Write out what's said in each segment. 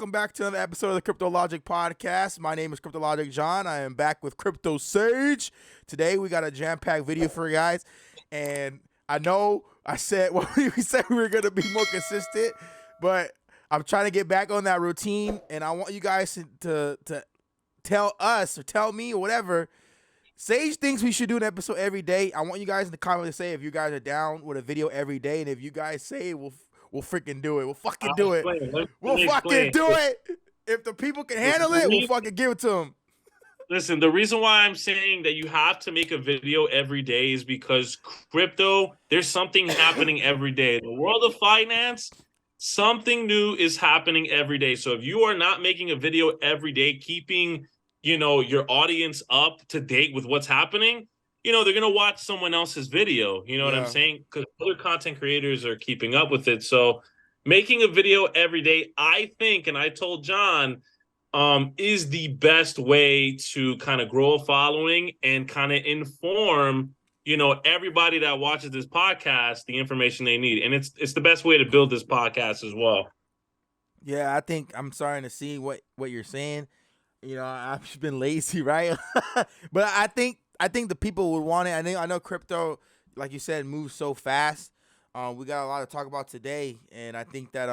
welcome back to another episode of the CryptoLogic Podcast. My name is CryptoLogic John. I am back with Crypto Sage. Today we got a jam-packed video for you guys, and I know I said we said we were gonna be more consistent, but I'm trying to get back on that routine, and I want you guys to tell us or tell me or whatever. Sage thinks we should do an episode every day. I want you guys in the comments to say if you guys are down with a video every day, and if you guys say it, we'll freaking do it. We'll fucking do it. We'll fucking do it. If the people can handle it, we'll fucking give it to them. Listen, the reason why I'm saying that you have to make a video every day is because crypto, there's something happening every day. The world of finance, something new is happening every day. So if you are not making a video every day, keeping, your audience up to date with what's happening, they're going to watch someone else's video. You know what I'm saying? Because other content creators are keeping up with it. So making a video every day, I think, and I told John, is the best way to kind of grow a following and kind of inform, everybody that watches this podcast the information they need. And it's the best way to build this podcast as well. Yeah, I think I'm starting to see what you're saying. I've just been lazy, right? But I think the people would want it. I know crypto, like you said, moves so fast. We got a lot to talk about today, and I think that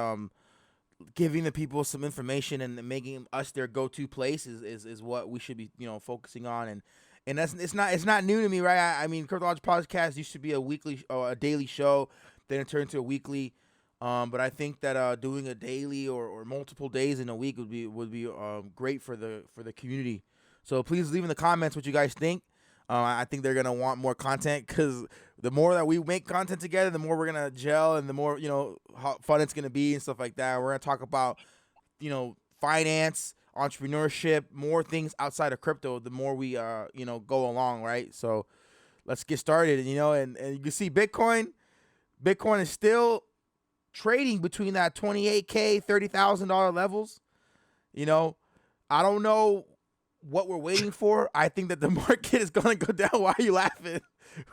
giving the people some information and making us their go-to place is what we should be focusing on. And that's it's not new to me, right? I mean, CryptoLogic Podcast used to be a weekly or a daily show, then it turned to a weekly. But I think that doing a daily or multiple days in a week would be great for the community. So please leave in the comments what you guys think. I think they're gonna want more content because the more that we make content together, the more we're gonna gel and the more how fun it's gonna be and stuff like that. We're gonna talk about finance, entrepreneurship, more things outside of crypto. The more we go along, right? So let's get started. And you can see Bitcoin is still trading between that $28K, $30,000 levels. I don't know what we're waiting for. I think that the market is going to go down. Why are you laughing?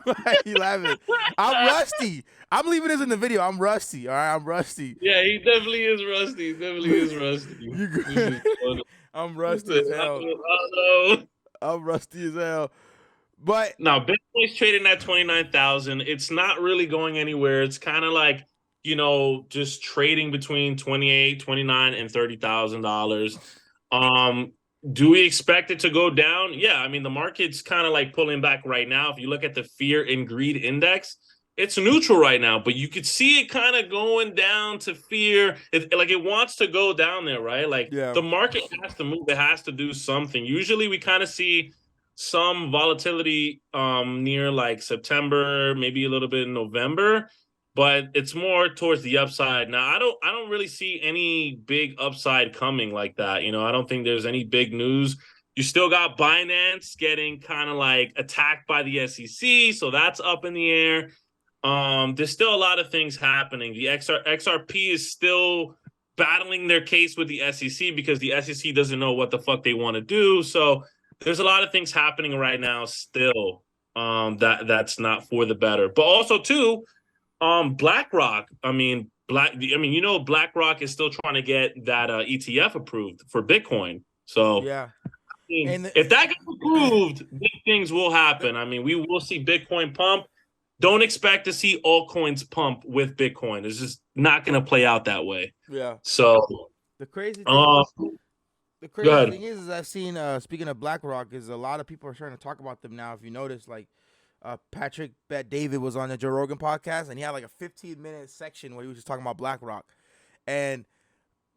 Why are you laughing? I'm rusty. I'm leaving this in the video. I'm rusty. All right, I'm rusty. Yeah, he definitely is rusty. I'm rusty as hell. I'm rusty as hell. But now Bitcoin's trading at 29,000. It's not really going anywhere. It's kind of like just trading between 28, 29, and $30,000. Do we expect it to go down? Yeah, I mean, the market's kind of like pulling back right now. If you look at the fear and greed index, it's neutral right now, but you could see it kind of going down to fear. It wants to go down there, right? The market has to move. It has to do something. Usually we kind of see some volatility near like September, maybe a little bit in November. But it's more towards the upside. Now, I don't really see any big upside coming like that. I don't think there's any big news. You still got Binance getting kind of like attacked by the SEC, so that's up in the air. There's still a lot of things happening. The XRP is still battling their case with the SEC because the SEC doesn't know what the fuck they want to do. So there's a lot of things happening right now still that's not for the better. But also, too, BlackRock. BlackRock is still trying to get that ETF approved for Bitcoin. So yeah, if that gets approved, big things will happen. I mean, we will see Bitcoin pump. Don't expect to see altcoins pump with Bitcoin. It's just not going to play out that way. Yeah. So the crazy thing is I've seen. Speaking of BlackRock, is a lot of people are starting to talk about them now. If you notice, Patrick Bet-David was on the Joe Rogan podcast, and he had like a 15-minute section where he was just talking about BlackRock. And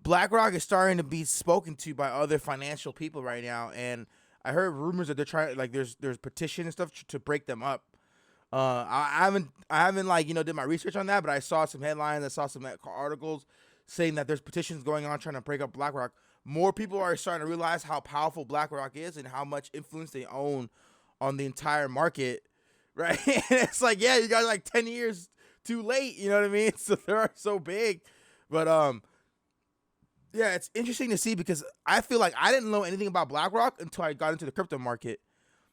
BlackRock is starting to be spoken to by other financial people right now. And I heard rumors that they're trying, there's petition and stuff to break them up. I haven't did my research on that, but I saw some headlines, I saw some articles saying that there's petitions going on trying to break up BlackRock. More people are starting to realize how powerful BlackRock is and how much influence they own on the entire market. Right. And it's like, yeah, you guys are like 10 years too late. You know what I mean? So they're so big. But yeah, it's interesting to see because I feel like I didn't know anything about BlackRock until I got into the crypto market.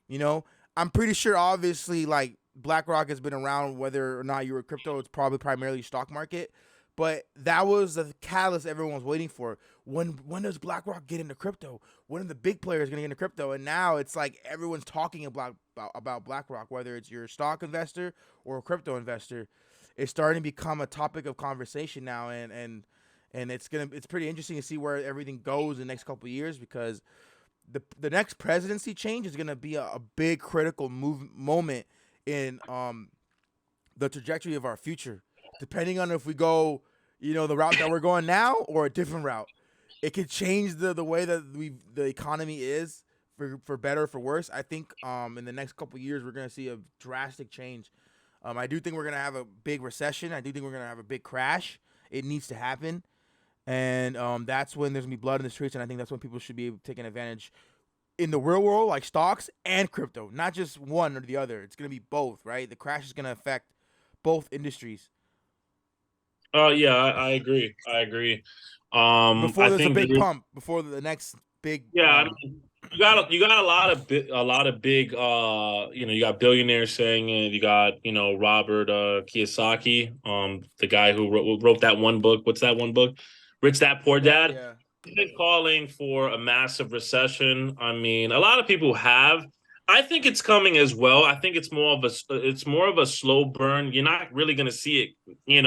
I'm pretty sure obviously BlackRock has been around whether or not you were crypto, it's probably primarily stock market. But that was the catalyst everyone was waiting for. When does BlackRock get into crypto? When are the big players going to get into crypto? And now it's like everyone's talking about BlackRock, whether it's your stock investor or a crypto investor. It's starting to become a topic of conversation now, and it's pretty interesting to see where everything goes in the next couple of years, because the next presidency change is going to be a big critical moment in the trajectory of our future, depending on if we go, the route that we're going now or a different route. It could change the way that the economy is for better or for worse. I think in the next couple of years we're going to see a drastic change. I do think we're going to have a big recession. I do think we're going to have a big crash. It needs to happen. And that's when there's going to be blood in the streets, and I think that's when people should be taking advantage in the real world, like stocks and crypto, not just one or the other. It's going to be both, right? The crash is going to affect both industries. Oh yeah, I agree. I agree. Before I there's a think big pump, before the next big. yeah, I mean, you got a lot of big you got billionaires saying it. You got Robert Kiyosaki, the guy who wrote that one book. What's that one book? Rich Dad Poor Dad. Yeah. He's been calling for a massive recession. I mean, a lot of people have. I think it's coming as well. I think it's more of a slow burn. You're not really going to see it.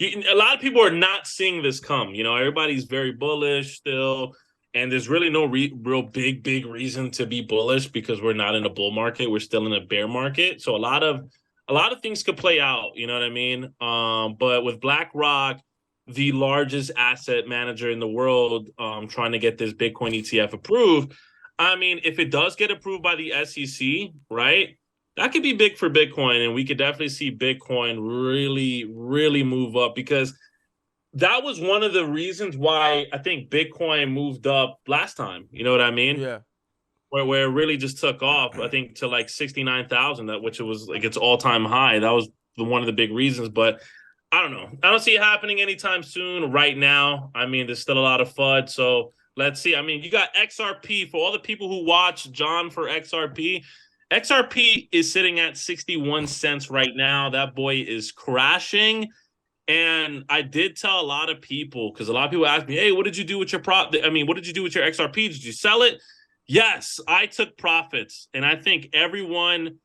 A lot of people are not seeing this come. Everybody's very bullish still, and there's really no real big reason to be bullish because we're not in a bull market. We're still in a bear market. So a lot of things could play out. You know what I mean? But with BlackRock, the largest asset manager in the world, trying to get this Bitcoin ETF approved. I mean, if it does get approved by the SEC, right, that could be big for Bitcoin, and we could definitely see Bitcoin really, really move up, because that was one of the reasons why I think Bitcoin moved up last time. You know what I mean? Yeah. Where it really just took off, I think, to like 69,000, which it was like its all-time high. That was one of the big reasons, but I don't know. I don't see it happening anytime soon right now. I mean, there's still a lot of FUD, so let's see. I mean, you got XRP. For all the people who watch John for XRP, XRP is sitting at 61 cents right now. That boy is crashing. And I did tell a lot of people, because a lot of people ask me, hey, what did you do with your what did you do with your XRP? Did you sell it? Yes, I took profits. And I think everyone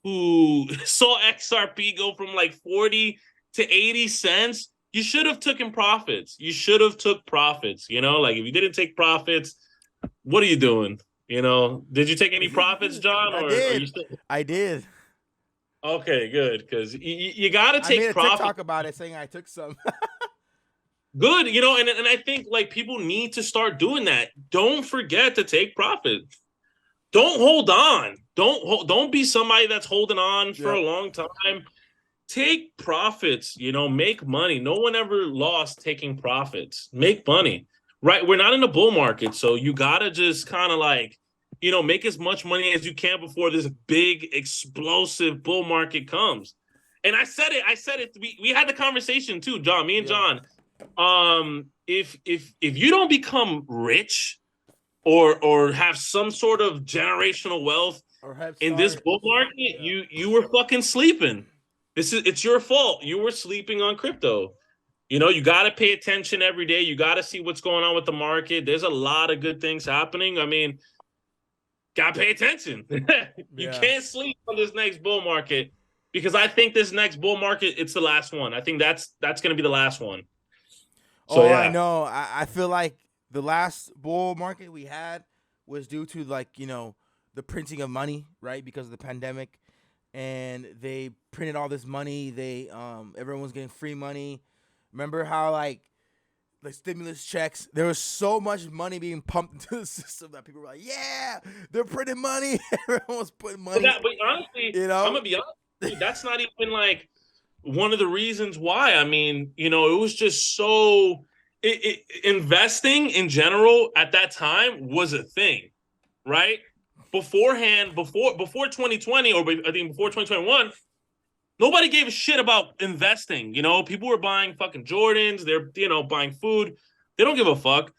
who saw XRP go from like 40 to 80 cents, you should have taken profits. You should have took profits. Like if you didn't take profits, what are you doing? Did you take any profits, John? I Or did. are you still? I did. Okay, good. Because you got to I made take a profits. TikTok about it saying I took some. Good. And I think like people need to start doing that. Don't forget to take profits. Don't hold on. Don't be somebody that's holding on for a long time. Take profits, make money. No one ever lost taking profits. Make money, right? We're not in a bull market, so you got to just kind of like, make as much money as you can before this big explosive bull market comes. And I said it. We had the conversation too, John, me and John. If you don't become rich or have some sort of generational wealth in this bull market, you were fucking sleeping. It's your fault. You were sleeping on crypto. You got to pay attention every day. You got to see what's going on with the market. There's a lot of good things happening. I mean, got to pay attention. You can't sleep on this next bull market, because I think this next bull market, it's the last one. I think that's going to be the last one. So, I know. I feel like the last bull market we had was due to the printing of money, right? Because of the pandemic. And they printed all this money. Everyone was getting free money. Remember how the stimulus checks? There was so much money being pumped into the system that people were like, "Yeah, they're printing money." Everyone was putting money. But honestly, I'm gonna be honest. That's not even like one of the reasons why. I mean, it was just so. Investing in general at that time was a thing, right? Beforehand, before 2020, or I think before 2021, nobody gave a shit about investing. People were buying fucking Jordans. They're, buying food. They don't give a fuck.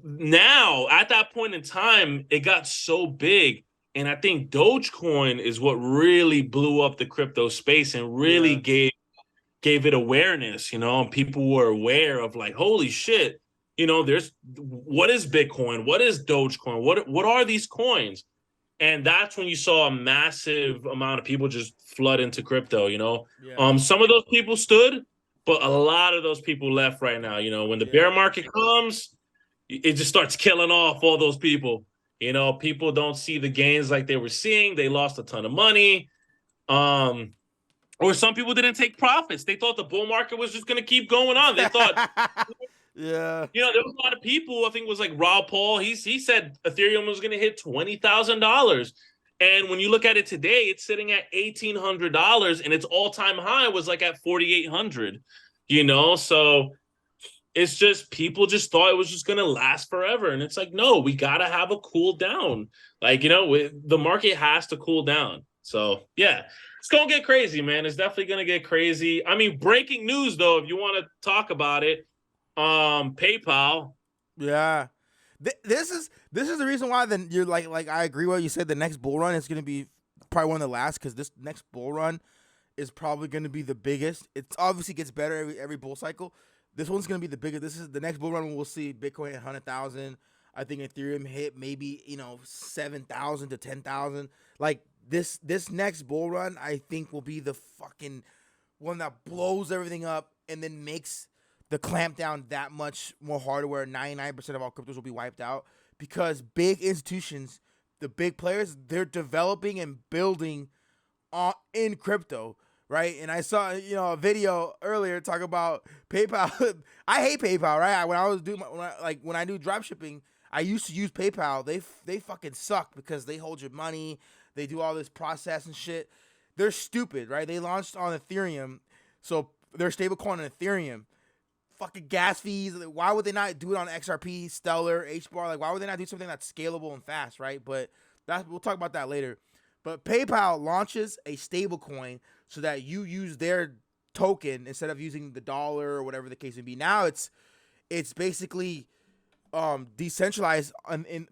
Now, at that point in time, it got so big. And I think Dogecoin is what really blew up the crypto space and really gave gave it awareness, and people were aware of like, holy shit, there's what is Bitcoin? What is Dogecoin? What are these coins? And that's when you saw a massive amount of people just flood into crypto, Yeah. Some of those people stood, but a lot of those people left right now. When the bear Yeah. market comes, it just starts killing off all those people. People don't see the gains like they were seeing. They lost a ton of money. Or some people didn't take profits. They thought the bull market was just going to keep going on. They thought, Yeah. there was a lot of people. I think it was like Rob Paul. He said Ethereum was going to hit $20,000. And when you look at it today, it's sitting at $1,800, and its all-time high was like at 4,800. So it's just people just thought it was just going to last forever, and it's like, no, we got to have a cool down. Like, the market has to cool down. So yeah, it's going to get crazy, man. It's definitely going to get crazy. I mean, breaking news though, if you want to talk about it, PayPal. Yeah. This is the reason why then you're like I agree with what you said. The next bull run is going to be probably one of the last, because this next bull run is probably going to be the biggest. It obviously gets better every bull cycle. This one's going to be the biggest. This is the next bull run. We'll see Bitcoin at 100,000. I think Ethereum hit maybe 7,000 to 10,000. Like this next bull run, I think will be the fucking one that blows everything up and then makes the clamp down that much more harder, where 99% of all cryptos will be wiped out, because big institutions, the big players, they're developing and building in crypto, right? And I saw a video earlier talk about PayPal. I hate PayPal, right? When I do drop shipping, I used to use PayPal. They fucking suck because they hold your money, they do all this process and shit. They're stupid, right? They launched on Ethereum, so they're stablecoin on Ethereum. Fucking gas fees. Why would they not do it on XRP, Stellar, HBAR? Like, why would they not do something that's scalable and fast, right? But we'll talk about that later. But PayPal launches a stable coin so that you use their token instead of using the dollar or whatever the case may be. Now it's basically decentralized,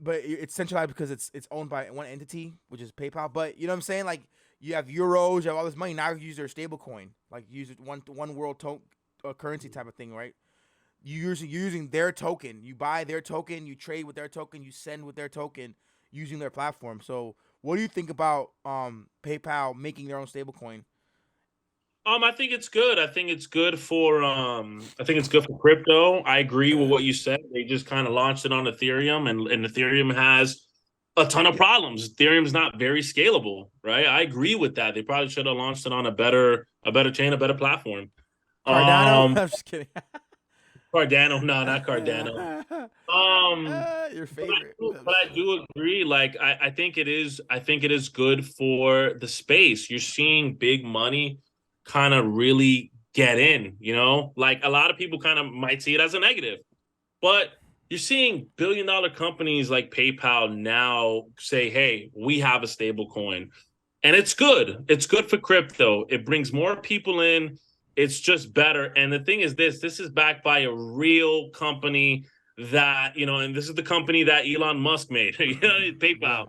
but it's centralized because it's owned by one entity, which is PayPal. But you know what I'm saying? Like, you have euros, you have all this money. Now you use their stable coin, like use it one world currency type of thing, right? You're using their token. You buy their token, you trade with their token, you send with their token using their platform. So what do you think about PayPal making their own stablecoin? I think it's good. I think it's good for crypto. I agree with what you said. They just kind of launched it on Ethereum, and Ethereum has a ton of problems. Ethereum's not very scalable, right? I agree with that. They probably should have launched it on a better chain, a better platform. Cardano? I'm just kidding. Cardano, no, not Cardano. Your favorite. But I do agree. Like, I think it is. I think it is good for the space. You're seeing big money kind of really get in. Like, a lot of people kind of might see it as a negative, but you're seeing billion-dollar companies like PayPal now say, "Hey, we have a stable coin," and it's good. It's good for crypto. It brings more people in. It's just better. And the thing is, this is backed by a real company that, and this is the company that Elon Musk made, PayPal. Yeah.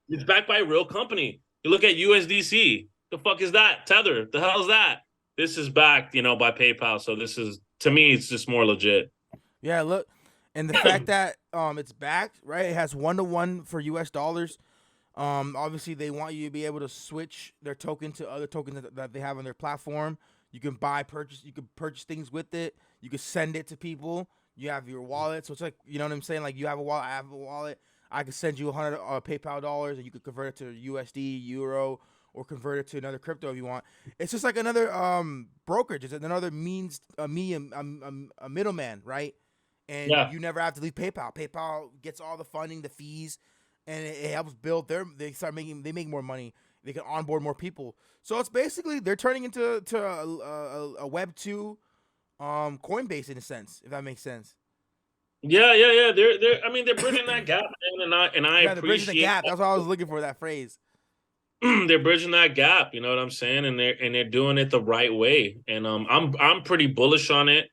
It's backed by a real company. You look at USDC. The fuck is that? Tether. The hell is that? This is backed, by PayPal. So this is, to me, it's just more legit. Yeah, look. And the fact that it's backed, right? It has 1-to-1 for US dollars. Obviously, they want you to be able to switch their token to other tokens that they have on their platform. You can you can purchase things with it. You can send it to people. You have your wallet. So it's like, you know what I'm saying? Like, you have a wallet, I have a wallet. I can send you 100 PayPal dollars, and you could convert it to USD, Euro, or convert it to another crypto if you want. It's just like another brokerage. It's another means, a middleman, right? And you never have to leave PayPal. PayPal gets all the funding, the fees, and it helps build they make more money. They can onboard more people. So it's basically, they're turning into a Web 2 Coinbase in a sense, if that makes sense. Yeah. They're bridging that gap, man, and I they're bridging the gap. That's what I was looking for, that phrase. They're bridging that gap, you know what I'm saying? And they're doing it the right way. And I'm pretty bullish on it.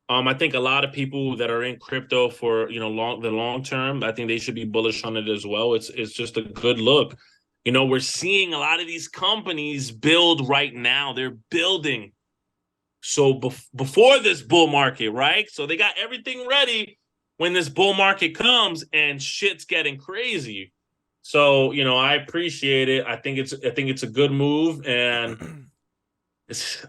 I think a lot of people that are in crypto for the long term, I think they should be bullish on it as well. It's just a good look. We're seeing a lot of these companies build right now. They're building. So before this bull market, right? So they got everything ready when this bull market comes and shit's getting crazy. So, I appreciate it. I think it's a good move, and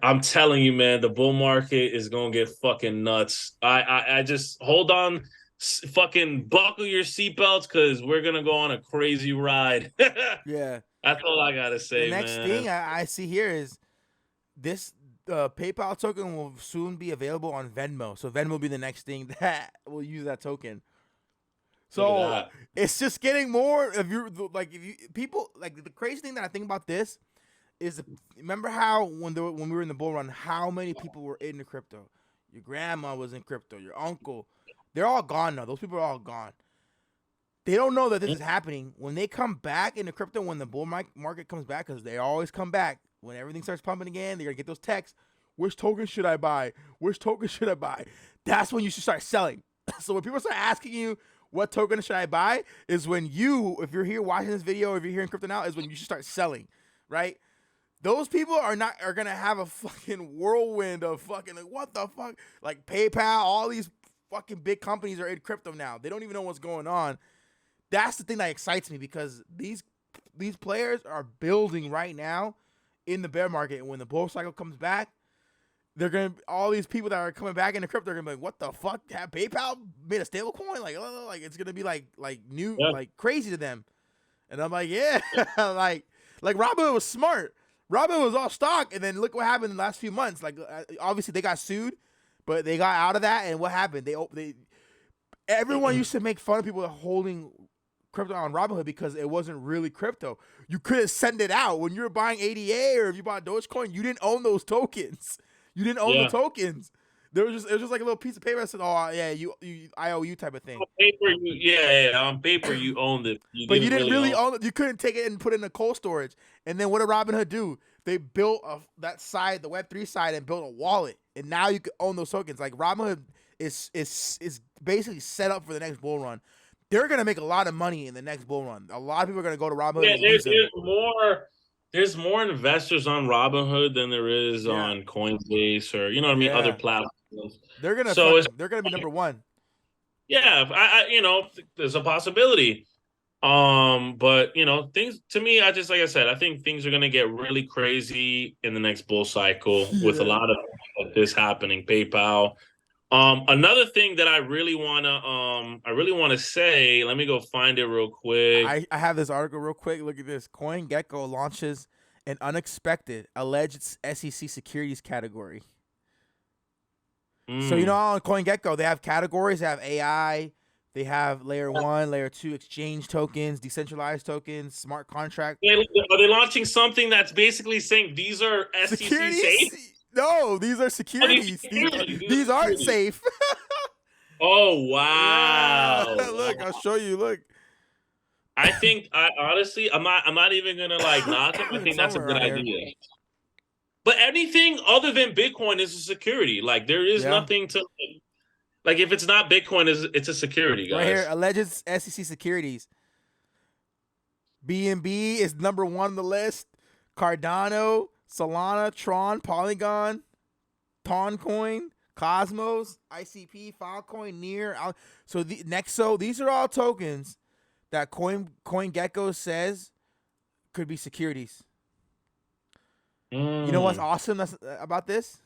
I'm telling you, man, the bull market is gonna get fucking nuts. I just hold on, fucking buckle your seatbelts because we're gonna go on a crazy ride. Yeah. That's all I gotta The say, next man. thing I see here is this PayPal token will soon be available on Venmo. So Venmo will be the next thing that will use that token. Look at So that. it's just getting more. If you people like the crazy thing that I think about this is, remember how when we were in the bull run, how many people were into crypto? Your grandma was in crypto. Your uncle, they're all gone now. Those people are all gone. They don't know that this is happening. When they come back into crypto, when the bull market comes back, because they always come back, when everything starts pumping again, they're going to get those texts. Which token should I buy? Which token should I buy? That's when you should start selling. So when people start asking you, what token should I buy? Is when you, if you're here watching this video, if you're here in crypto now, is when you should start selling, right? Those people are gonna have a fucking whirlwind of fucking like, what the fuck? Like PayPal, all these fucking big companies are in crypto now. They don't even know what's going on. That's the thing that excites me, because these players are building right now in the bear market, and when the bull cycle comes back, they're gonna, all these people that are coming back into crypto are gonna be like, what the fuck? Have PayPal made a stable coin? Like, oh, like it's gonna be like new, Yeah. like crazy to them. And I'm like, yeah, like Robinhood was smart. Robinhood was all stock, and then look what happened in the last few months. Like, obviously they got sued, but they got out of that. And what happened? They everyone used to make fun of people holding crypto on Robinhood because it wasn't really crypto. You couldn't send it out when you were buying ADA, or if you bought Dogecoin, you didn't own those tokens. You didn't own the Yeah. tokens. It was just like a little piece of paper that said, "Oh yeah, you I owe you," type of thing. On paper, yeah. On paper, you owned it. You But you didn't didn't really really own. own it. You couldn't take it and put it in a cold storage. And then what did Robinhood do? They built that side, the Web3 side, and built a wallet. And now you can own those tokens. Like Robinhood is basically set up for the next bull run. They're gonna make a lot of money in the next bull run. A lot of people are gonna go to Robinhood Yeah, and use them. there's more investors on Robinhood than there is Yeah, on Coinbase, or you know what I mean, other yeah. platforms. They're gonna So it's they're gonna be number one. yeah, there's a possibility. But things to me, I just like I said, I think things are gonna get really crazy in the next bull cycle with a Yeah. lot of this happening. PayPal. Another thing that I really wanna say, let me go find it real quick. I have this article real quick. Look at this. CoinGecko launches an unexpected alleged SEC securities category. So Mm. on CoinGecko, they have categories. They have AI. They have layer one, layer two exchange tokens, decentralized tokens, smart contract Are they launching something that's basically saying these are SEC safe? securities. No, these are Oh, these securities. securities. These are These aren't securities. safe. Oh Yeah, wow. look, I'll show you. Look, I think I honestly I'm not even gonna like knock it. I think that's a somewhere good around here. idea. But anything other than Bitcoin is a security. Like there is Yeah, nothing to like if it's not Bitcoin, it's a security, right here, guys. alleged SEC securities. BNB is number one on the list. Cardano, Solana, Tron, Polygon, Toncoin, Cosmos, ICP, Filecoin, Near. So the Nexo, these are all tokens that CoinGecko says could be securities. You know what's Mm, awesome about this?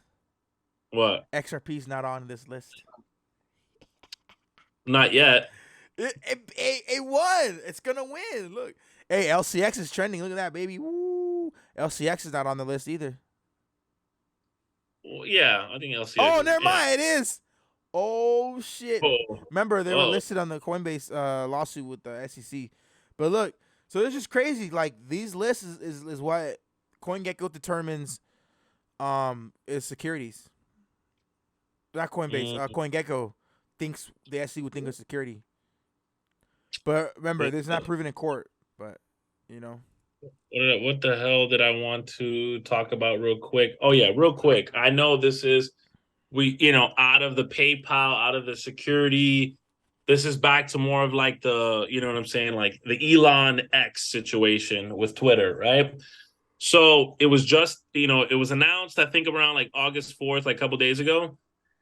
what? XRP is not on this list. Not yet. It won. It's gonna win. Look, hey, LCX is trending. Look at that, baby. Woo! LCX is not on the list either. Well, yeah, I think LCX Oh, is never yeah. mind. It is. Oh shit. Oh, Remember, they were oh. listed on the Coinbase lawsuit with the SEC. But look, so it's just crazy. Like these lists is what CoinGecko determines is securities. Not Coinbase. Mm, CoinGecko thinks the SEC would think of security. But remember, this is not proven in court. But you know, what the hell did I want to talk about real quick? Oh yeah, real quick. I know this is out of the PayPal, out of the security. This is back to more of like the, you know what I'm saying, like the Elon X situation with Twitter, right? So it was just, it was announced, I think around like August 4th, like a couple days ago,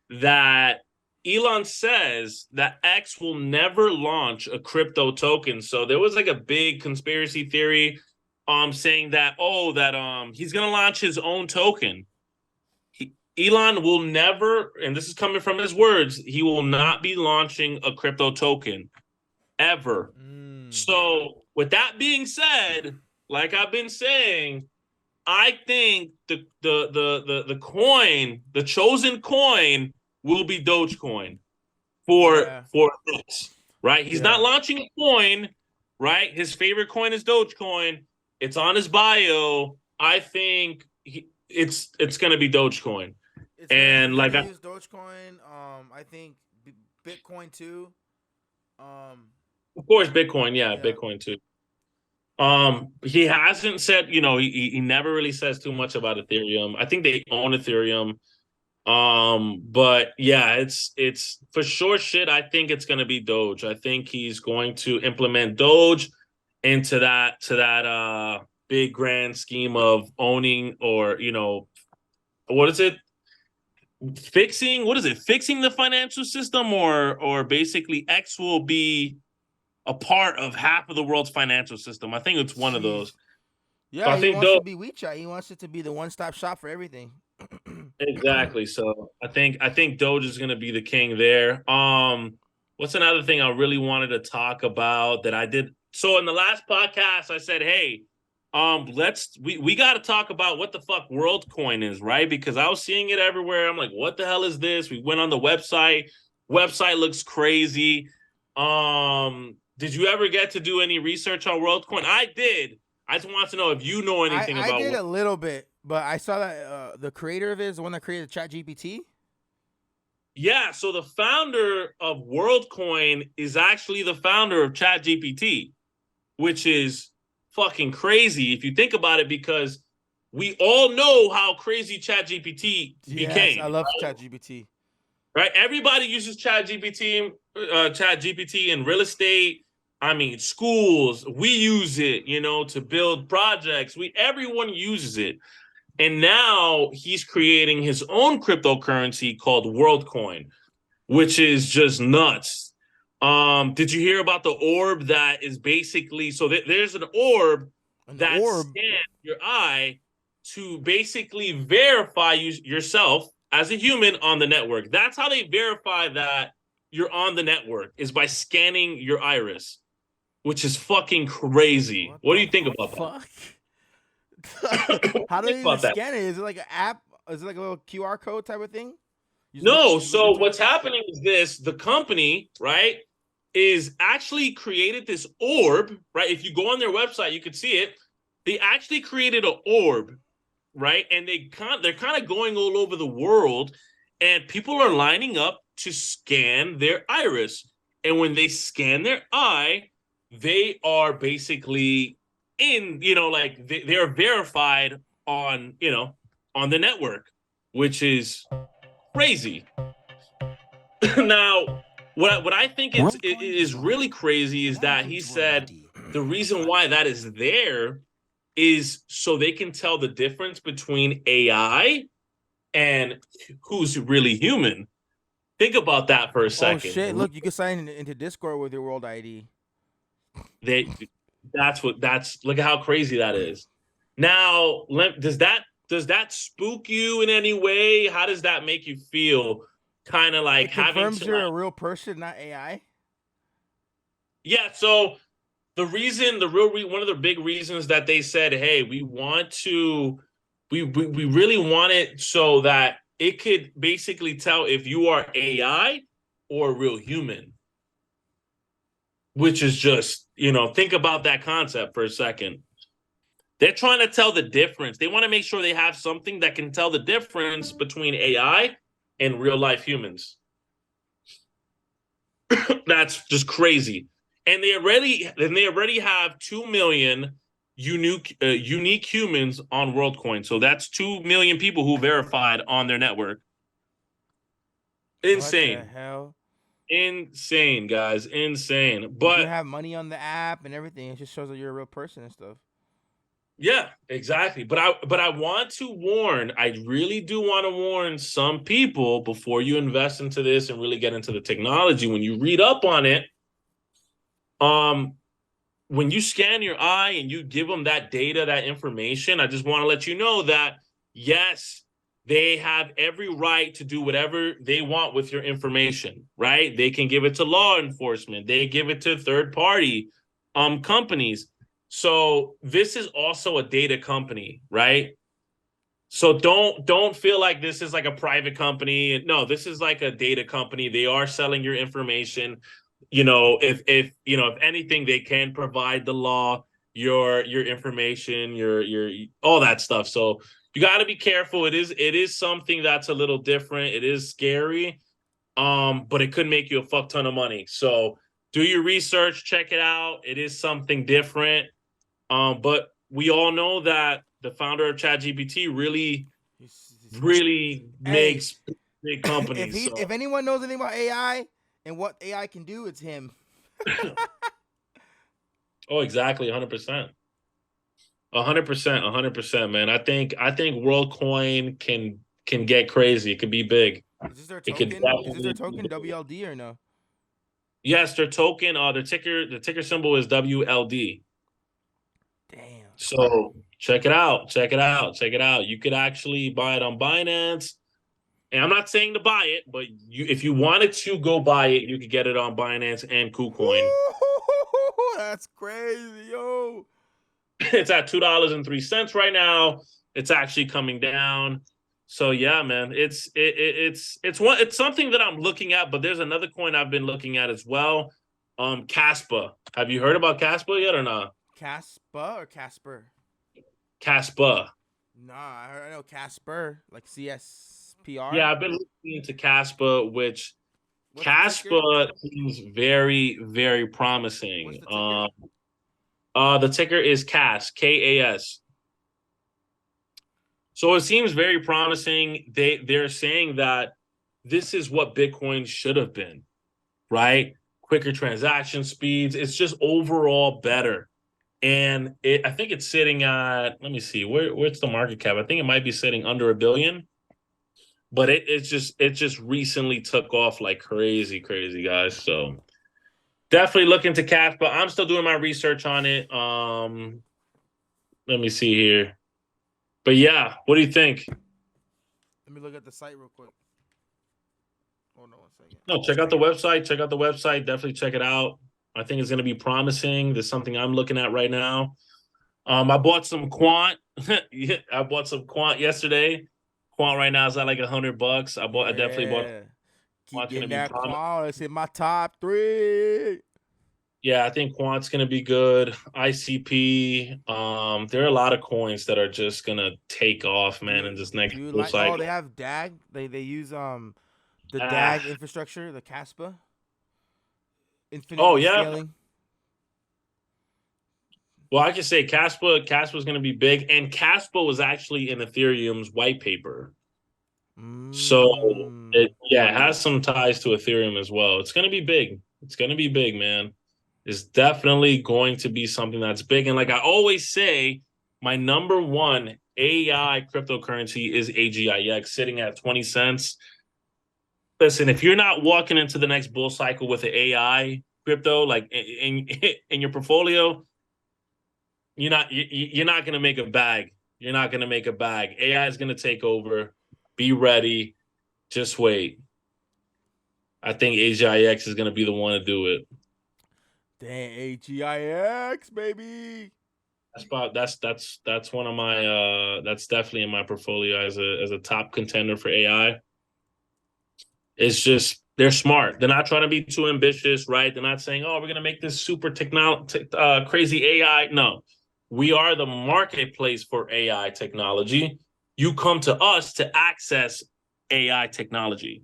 that Elon says that X will never launch a crypto token. So there was like a big conspiracy theory saying that, he's gonna launch his own token. Elon will never, and this is coming from his words, he will not be launching a crypto token ever. Mm. So with that being said, like I've been saying, I think the coin, the chosen coin, will be Dogecoin for Yeah. this, right? He's not Yeah. launching a coin, right? His favorite coin is Dogecoin. It's on his bio. I think it's gonna be Dogecoin, He's and gonna like use Dogecoin. I think Bitcoin too. Um, of course Bitcoin, yeah, yeah. Bitcoin too. He hasn't said, he never really says too much about Ethereum. I think they own Ethereum. But yeah, it's for sure shit. I think it's gonna be Doge. I think he's going to implement Doge into that big grand scheme of owning, or what is it? Fixing the financial system, or basically X will be a part of half of the world's financial system. I think it's one of those. Jeez. So Yeah, I he think wants to Doge. be WeChat. He wants it to be the one-stop shop for everything. Exactly. So I think Doge is gonna be the king there. What's another thing I really wanted to talk about that I did? So in the last podcast, I said, hey, we got to talk about what the fuck WorldCoin is, right? Because I was seeing it everywhere. I'm like, what the hell is this? We went on the website. Website looks crazy. Did you ever get to do any research on WorldCoin? I did. I just want to know if you know anything I about did what. a little bit, but I saw that the creator of it is the one that created ChatGPT. Yeah, so the founder of WorldCoin is actually the founder of ChatGPT, which is fucking crazy if you think about it, because we all know how crazy ChatGPT Yes, I became, love ChatGPT. right? Everybody uses ChatGPT in real estate. I mean, schools, we use it, to build projects. Everyone uses it. And now he's creating his own cryptocurrency called WorldCoin, which is just nuts. Did you hear about the orb that is basically, so there's an orb An that orb. scans your eye to basically verify yourself as a human on the network. That's how they verify that you're on the network, is by scanning your iris, which is fucking crazy. What What do the you think about fuck? that? What do How you do think they even about that? scan it? Is it like an app? Is it like a little QR code type of thing? No, You look so into it. what's happening is this: the company, right, is actually created this orb, right? If you go on their website, you can see it. They actually created an orb, right? And they're kind of going all over the world, and people are lining up to scan their iris. And when they scan their eye, they are basically like they are verified on the network, which is crazy. Now, what I think is really crazy is that he said the reason why that is there is so they can tell the difference between AI and who's really human. Think about that for a Oh second. shit! Look, you can sign into Discord with your World ID. They that's look at how crazy that is. Now, does that spook you in any way? How does that make you feel? Kind of like It having confirms to you're like, a real person, not AI. yeah. So one of the big reasons that they said, hey, we really want it so that it could basically tell if you are AI or a real human, which is just, think about that concept for a second. They're trying to tell the difference. They want to make sure they have something that can tell the difference between AI and real life humans. That's just crazy. And they already have 2 million unique humans on WorldCoin. So that's 2 million people who verified on their network. What the Insane. hell? Insane, guys. Insane. You can But have money on the app and everything. It just shows that you're a real person and stuff. Yeah, exactly. But I want to warn, I really do want to warn some people before you invest into this and really get into the technology. When you read up on it, um, when you scan your eye and you give them that data, that information, I just want to let you know that yes, they have every right to do whatever they want with your information, right? They can give it to law enforcement, they give it to third party companies. So this is also a data company, right? So don't feel like this is like a private company. No, this is like a data company. They are selling your information. If anything, they can provide the law, your information, your all that stuff. So you got to be careful. It is something that's a little different. It is scary, but it could make you a fuck ton of money. So do your research, check it out. It is something different. But we all know that the founder of ChatGPT really, really Hey, makes big companies. if So, anyone knows anything about AI and what AI can do, it's him. oh, exactly, 100%, 100%, 100%, man. I think Worldcoin can get crazy. It could be big. Is this their It could token? Is this their definitely be token big. WLD or no? Yes, their token, the ticker symbol is WLD. Damn. So check it out, check it out, check it out. You could actually buy it on Binance. And I'm not saying to buy it, but if you wanted to go buy it, you could get it on Binance and KuCoin. Woo, that's crazy, yo. It's at $2.03 right now. It's actually coming down. So yeah, man, it's something that I'm looking at. But there's another coin I've been looking at as well. Caspa. Have you heard about Caspa yet or not? Caspa or Casper? Caspa. Nah, I know Casper, like CSPR. Yeah, I've been looking into Caspa, which What's the ticker? Caspa seems very, very What's promising. the ticker? The ticker is CAS, KAS. So it seems very promising. They're saying that this is what Bitcoin should have been, right? Quicker transaction speeds. It's just overall better. And I think it's sitting at, let me see, where's the market cap? I think it might be sitting under a billion, but it just recently took off like crazy, crazy, guys. So definitely look into cash, but I'm still doing my research on it. Let me see here. But yeah, what do you think? Let me look at the site real quick. Hold on 1 second. No, check out the website. Check out the website. Definitely check it out. I think it's going to be promising. There's something I'm looking at right now. I bought some quant. I bought some quant yesterday. Quant right now is at like $100. I definitely bought Yeah. Keep quant's going to getting be that promising. qual. It's in my top three. Yeah, I think quant's going to be good. ICP. There are a lot of coins that are just going to take off, man, in this next Dude, bull like, oh, they cycle. have DAG. They use the Ah, DAG infrastructure, the Caspa, oh infinitely yeah. scaling. Well, I can say Caspa is going to be big, and Caspa was actually in Ethereum's white paper. So Mm. it has some ties to Ethereum as well. It's going to be big. It's going to be big, man. It's definitely going to be something that's big. And like I always say, my number one AI cryptocurrency is AGIX, sitting at 20 cents. Listen, if you're not walking into the next bull cycle with an AI crypto, like in your portfolio, you're not going to make a bag. You're not going to make a bag. AI is going to take over. Be ready. Just wait. I think AGIX is going to be the one to do it. Dang, AGIX, baby. That's one of my that's definitely in my portfolio as a top contender for AI. It's just they're smart. They're not trying to be too ambitious, right? They're not saying, "Oh, we're going to make this super crazy AI." No. We are the marketplace for AI technology. You come to us to access AI technology.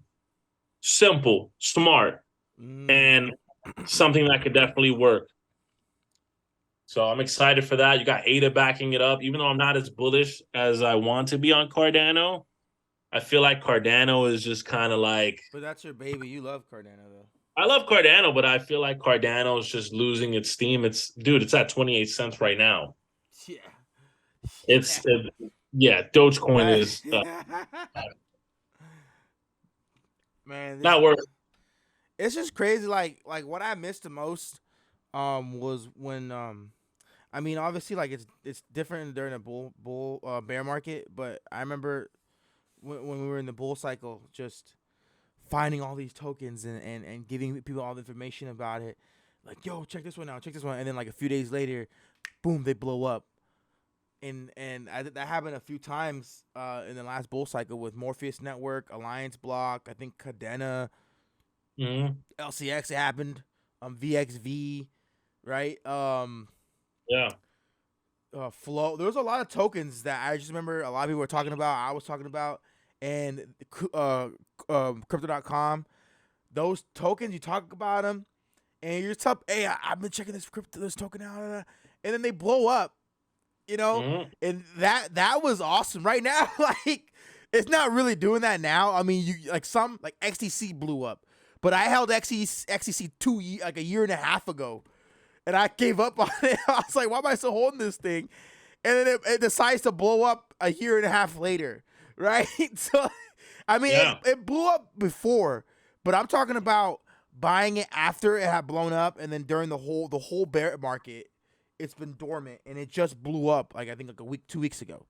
Simple, smart, Mm. and something that could definitely work. So I'm excited for that. You got Ada backing it up, even though I'm not as bullish as I want to be on Cardano. I feel like Cardano is just kind of like But that's your baby. You love Cardano though. I love Cardano, but I feel like Cardano is just losing its steam. It's at 28 cents right now. Yeah. It's yeah, Dogecoin That is man, not worth. it's just crazy. Like what I missed the most was when I mean obviously like it's different during a bull bear market, but I remember when we were in the bull cycle, just finding all these tokens and giving people all the information about it. Like, yo, check this one out, check this one, and then like a few days later, boom, they blow up. That happened a few times in the last bull cycle with Morpheus Network, Alliance Block, I think Cadena, Mhm. LCX happened, VXV, right? Yeah. Flow. There was a lot of tokens that I just remember a lot of people were talking about. I was talking about, and crypto.com. Those tokens, you talk about them, and you're tough. Hey, I've been checking this token out, and then they blow up, you know, Mhm. and that was awesome. Right now, like it's not really doing that now. I mean, you like some like XTC blew up, but I held XTC like a year and a half ago, and I gave up on it. I was like, why am I still holding this thing? And then it decides to blow up a year and a half later, right? So, I mean, Yeah. it blew up before, but I'm talking about buying it after it had blown up, and then during the whole bear market, it's been dormant, and it just blew up. Like I think like a week, 2 weeks ago,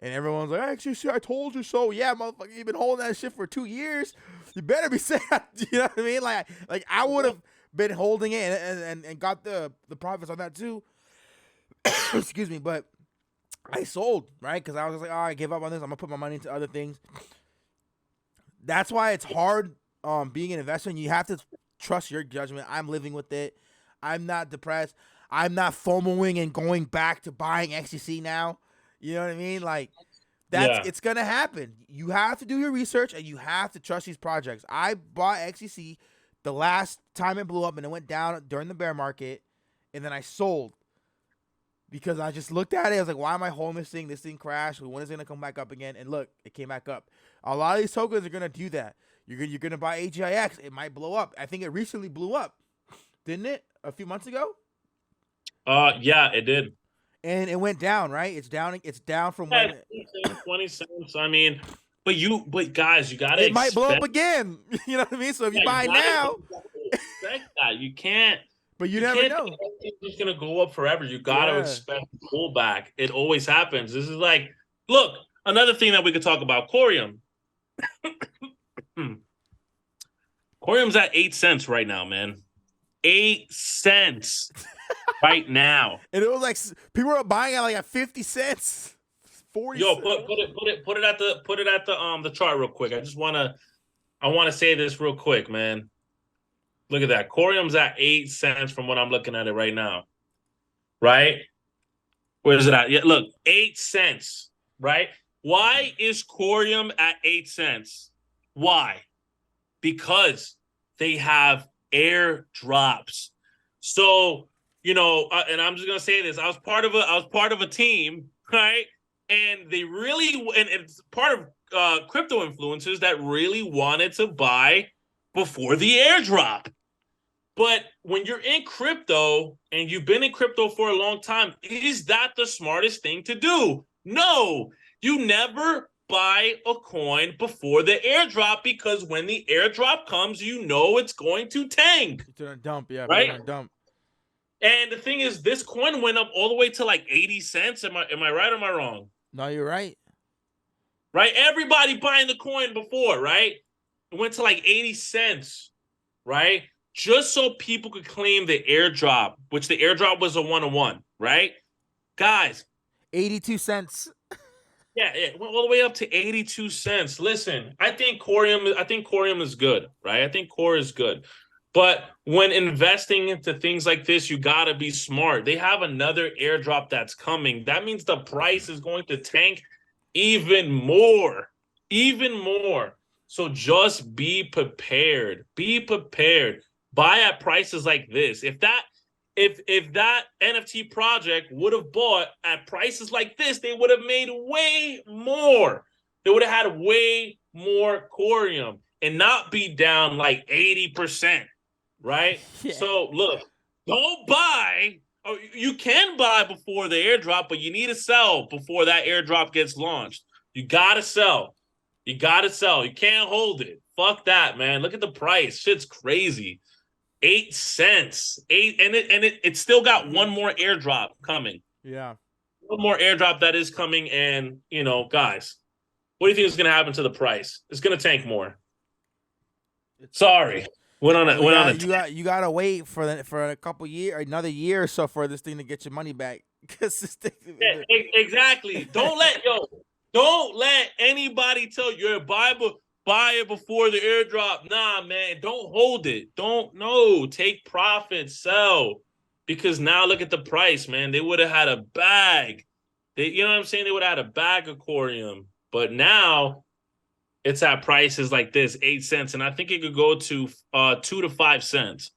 and everyone's like, "Actually, see, I told you so." Yeah, motherfucker, you've been holding that shit for 2 years. You better be saying, you know what I mean? Like I would have been holding it and got the profits on that too. Excuse me, but I sold, right? Because I was just like, oh, I gave up on this. I'm gonna put my money into other things. That's why it's hard being an investor. And you have to trust your judgment. I'm living with it. I'm not depressed. I'm not FOMOing and going back to buying XTC now. You know what I mean? Like Yeah. it's gonna happen. You have to do your research and you have to trust these projects. I bought XTC the last time it blew up and it went down during the bear market, and then I sold because I just looked at it. I was like, why am I holding this thing? This thing crashed. When is it gonna come back up again? And look, it came back up. A lot of these tokens are gonna do that. You're gonna buy AGIX. It might blow up. I think it recently blew up, didn't it? A few months ago, Yeah, it did. and it went down. Right? It's down. It's down from Yeah, when 20 cents. I mean, but guys, you gotta it might blow up expect. again. You know what I mean? So if you Yeah, buy now, you gotta expect that. but you You never can't think know. everything's just gonna go up forever. You gotta Yeah. expect a pullback. It always happens. This is like, look, another thing that we could talk about, Corium. Hmm. Corium's at 8 cents right now, man. 8 cents right now. And it was like people were buying it like at 50 cents, 40 Yo, cents. put it at the chart real quick. I wanna say this real quick, man. Look at that. Corium's at 8 cents from what I'm looking at it right now. Right? Where is it at? Yeah, look, 8 cents, right? Why is Corium at 8 cents? Why? Because they have airdrops. So, and I'm just gonna say this: I was part of a team, right? And they really, and it's part of crypto influencers that really wanted to buy before the airdrop. But when you're in crypto and you've been in crypto for a long time, is that the smartest thing to do? No, you never buy a coin before the airdrop because when the airdrop comes, you know it's going to tank, It's gonna dump. Yeah, people are right? gonna dump. And the thing is, this coin went up all the way to like 80 cents. Am I right or am I wrong? No, you're right. Right? Everybody buying the coin before, right? It went to like 80 cents, right? Just so people could claim the airdrop, which the airdrop was a 1-on-1, right? Guys, 82 cents. yeah, it went all the way up to 82 cents. Listen, I think Corium is good, right? I think Core is good. But when investing into things like this, you gotta be smart. They have another airdrop that's coming. That means the price is going to tank even more. Even more. So just be prepared. Be prepared. Buy at prices like this. If that NFT project would have bought at prices like this, they would have made way more. They would have had way more corium and not be down like 80%, right? Yeah. So look, don't buy Oh, you can buy before the airdrop, but you need to sell before that airdrop gets launched. You gotta sell. You gotta sell. You can't hold it. Fuck that, man. Look at the price. Shit's crazy. 8 cents. It still got one more airdrop coming. Yeah. One more airdrop that is coming, and guys, what do you think is gonna happen to the price? It's gonna tank more. Sorry. Went on a And went on a you gotta wait for a couple year, another year or so for this thing to get your money back. Because this thing, exactly. Don't let anybody tell you buy it before the airdrop. Nah, man, don't hold it. Don't no take profit, sell. Because now look at the price, man. They would have had a bag. You know what I'm saying? They would have had a bag of Corium. But now it's at prices like this, 8 cents. And I think it could go to 2 to 5 cents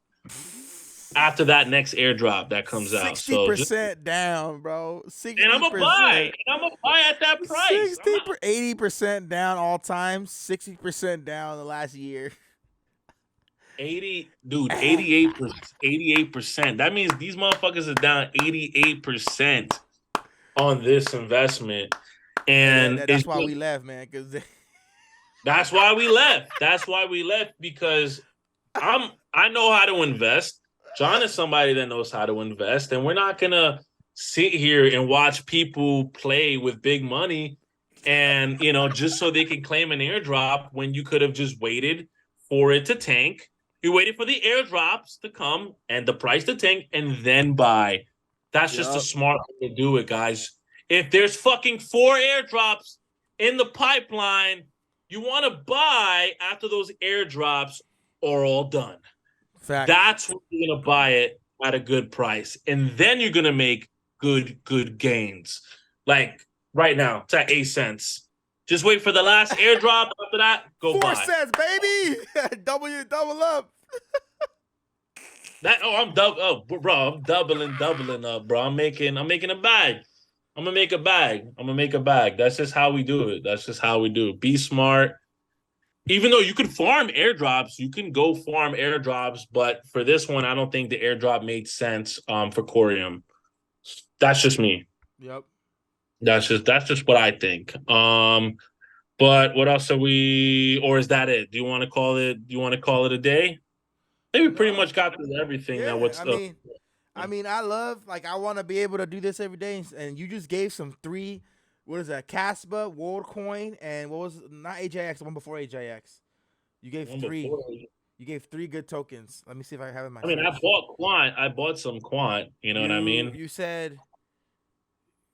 after that next airdrop that comes out. So just 60% down, bro. and I'm gonna buy. 60%. And I'm gonna buy at that price. 80% down all time. 60% down the last year. 88%. That means these motherfuckers are down 88% on this investment. And that's why we left, man. Because that's why we left. That's why we left, because I know how to invest. John is somebody that knows how to invest, and we're not gonna sit here and watch people play with big money and just so they can claim an airdrop when you could have just waited for it to tank. You waited for the airdrops to come and the price to tank and then buy. That's just a smart way to do it, guys. If there's fucking 4 airdrops in the pipeline, you want to buy after those airdrops are all done. Fact. That's when you're going to buy it at a good price. And then you're going to make good gains. Like right now, it's at 8 cents. Just wait for the last airdrop. After that, go 4 buy. 4 cents, baby. double up. I'm doubling up, bro. I'm making a bag. I'm gonna make a bag. That's just how we do it. Be smart. Even though you can farm airdrops, you can go farm airdrops, but for this one, I don't think the airdrop made sense for Corium. That's just me. Yep. That's just what I think. But what else are we, or is that it? Do you want to call it a day? I think we pretty much got through everything. Yeah, I I love, like, I want to be able to do this every day. And you just gave some 3, what is that? Caspa, Worldcoin, and what was, not AJX, the one before AJX. You gave 3. You gave 3 good tokens. Let me see if I have it in my I bought Quant. I bought some Quant. You know what I mean? You said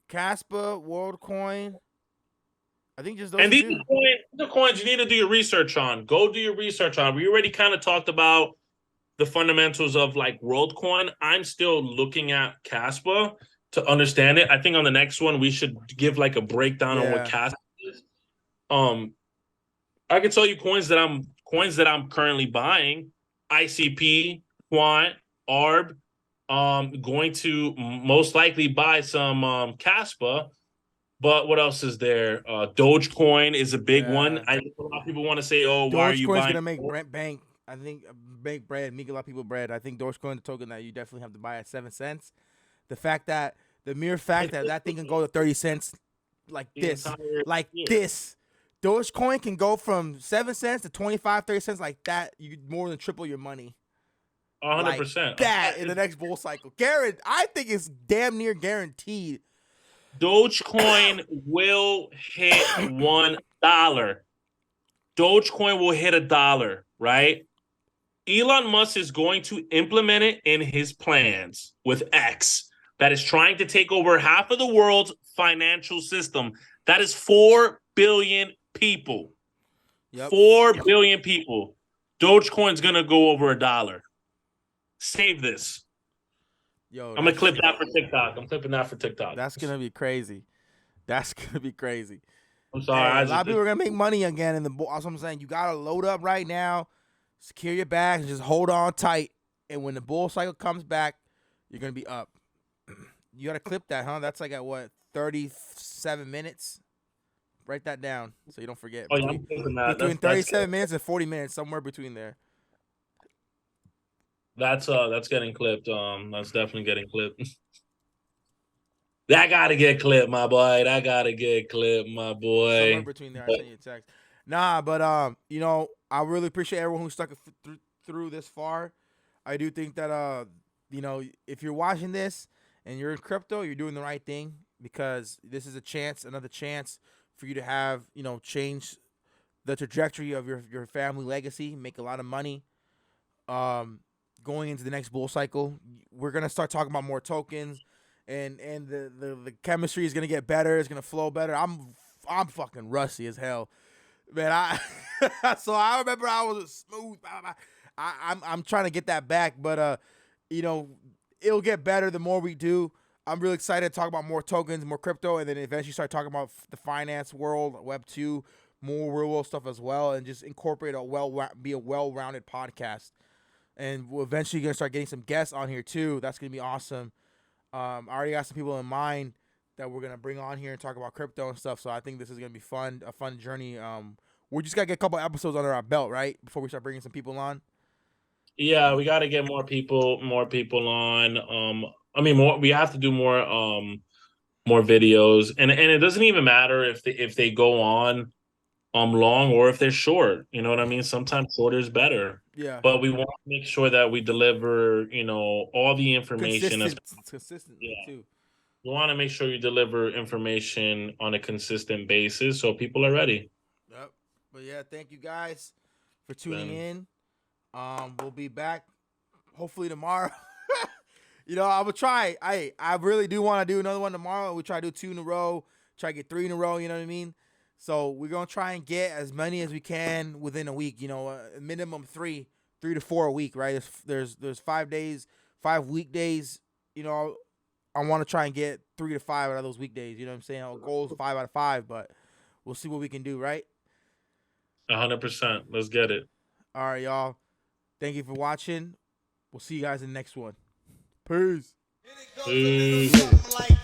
Caspa, Worldcoin. I think just those and these two. The coins you need to do your research on. Go do your research on. We already kind of talked about the fundamentals of like Worldcoin. I'm still looking at Caspa to understand it. I think on the next one we should give like a breakdown on what Caspa is. I can tell you coins that I'm currently buying: ICP, Quant, ARB. Going to most likely buy some Caspa. But what else is there? Dogecoin is a big one. I think a lot of people want to say, "Oh, why are you buying?" Dogecoin's gonna make bank. I think make bread, make a lot of people bread. I think Dogecoin, the token that you definitely have to buy at 7 cents. The mere fact that thing can go to 30 cents, like this, Dogecoin can go from 7 cents to 25, 30 cents like that. You more than triple your money. 100%. That in the next bull cycle. I think it's damn near guaranteed. Dogecoin will hit $1. Dogecoin will hit $1, right? Elon Musk is going to implement it in his plans with X that is trying to take over half of the world's financial system. That is 4 billion people. Yep. 4 billion people. Dogecoin's going to go over $1. Save this. Yo, I'm gonna clip that for TikTok. I'm clipping that for TikTok. That's gonna be crazy. I'm sorry. Hey, a lot of people are gonna make money again in the bull. That's what I'm saying. You gotta load up right now, secure your bags, and just hold on tight. And when the bull cycle comes back, you're gonna be up. You gotta clip that, huh? That's like at what, 37 minutes? Write that down so you don't forget. Between 37 minutes and 40 minutes, somewhere between there. That's getting clipped. That's definitely getting clipped. That gotta get clipped, my boy. That gotta get clipped, my Somewhere boy. between there, I But sent you a text. Nah, but you know, I really appreciate everyone who stuck through this far. I do think that you know, if you're watching this and you're in crypto, you're doing the right thing because this is a chance, another chance for you to have, you know, change the trajectory of your family legacy, make a lot of money. Um, Going into the next bull cycle, we're gonna start talking about more tokens, and the chemistry is gonna get better. It's gonna flow better. I'm fucking rusty as hell, man. So I remember I was smooth. I'm trying to get that back, but you know, it'll get better the more we do. I'm really excited to talk about more tokens, more crypto, and then eventually start talking about the finance world, Web 2, more real world stuff as well, and just incorporate be a well-rounded podcast. And we're eventually gonna start getting some guests on here too. That's gonna be awesome. I already got some people in mind that we're gonna bring on here and talk about crypto and stuff. So I think this is gonna be fun, a fun journey. We just gotta get a couple episodes under our belt, right, before we start bringing some people on. yeah, we gotta get more people on. I mean, more. We have to do more videos, and it doesn't even matter if they go on long or if they're short. You know what I mean? Sometimes shorter is better. Yeah, But we want to make sure that we deliver, all the information as consistently yeah. too. We want to make sure you deliver information on a consistent basis so people are ready. Yep. But yeah, thank you guys for tuning Then in. We'll be back hopefully tomorrow. You know, I will try. I really do want to do another one tomorrow. We try to do 2 in a row, try to get 3 in a row. You know what I mean? So we're gonna try and get as many as we can within a week. You know, a minimum 3 to 4 a week. Right? There's 5 days, 5 weekdays. You know, I want to try and get 3 to 5 out of those weekdays. You know what I'm saying? Our goal is 5 out of 5, but we'll see what we can do. Right? 100%. Let's get it. All right, y'all. Thank you for watching. We'll see you guys in the next one. Peace. Peace.